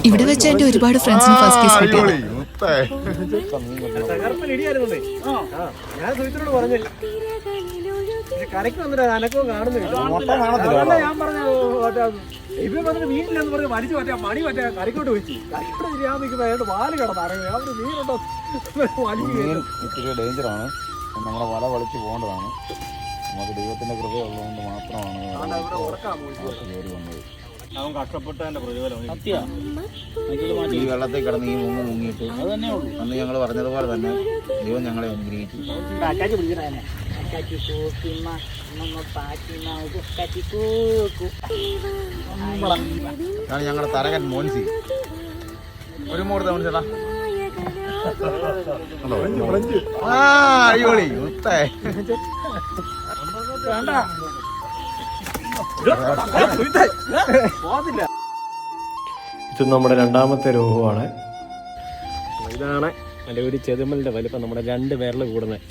ഇവിടെ വെച്ച് എന്റെ ഒരുപാട് ഫ്രണ്ട്സിന് ഫസ്റ്റ് കിസ് കിട്ടിയത്. ഞാൻ സുഹിത്തിനോട് പറഞ്ഞു കരയ്ക്ക് വന്നിട്ട് അനക്കവും കാണുന്നില്ല. ഞാൻ പറഞ്ഞു ഇവ വന്നിട്ട് വീട്ടിലെന്ന് പറഞ്ഞ് വലിച്ചു പറ്റാ മണി പറ്റാ കരയ്ക്കോട്ട് വെച്ചു. കരയ്ക്കോട്ട് തിരിയാൻ നിൽക്കുമ്പോൾ അയാൾ വാല് കിടന്നറിയുന്നത്. ഞാൻ പറഞ്ഞു മീനുണ്ടോ ഡേഞ്ചറാണ്. നമ്മളെ വല വലിച്ചു പോകേണ്ടതാണ്. നമുക്ക് ദൈവത്തിന്റെ കൃപയുള്ളതുകൊണ്ട് മാത്രമാണ് കയറി വന്നത്. അവൻ കഷ്ടപ്പെട്ടതിന്റെ പ്രതിഫലം ഈ വെള്ളത്തിൽ കിടന്ന് ഈ മുങ്ങിയിട്ട് അത് തന്നെ ഉള്ളൂ. അന്ന് ഞങ്ങൾ പറഞ്ഞതുപോലെ തന്നെ ദൈവം ഞങ്ങളെ അനുഗ്രഹിച്ചു. അതാണ് ഞങ്ങളുടെ തരകൻ മോൻസി. ഒരു മൂട് തവണ ചേട്ടാ. അടിപൊളി മുത്തേ. ഇത് നമ്മുടെ രണ്ടാമത്തെ രോഗമാണ്. ഇതാണ് എൻ്റെ ഒരു ചെതുമലിന്റെ വലിപ്പം നമ്മുടെ 2 പേരിൽ കൂടുന്നത്.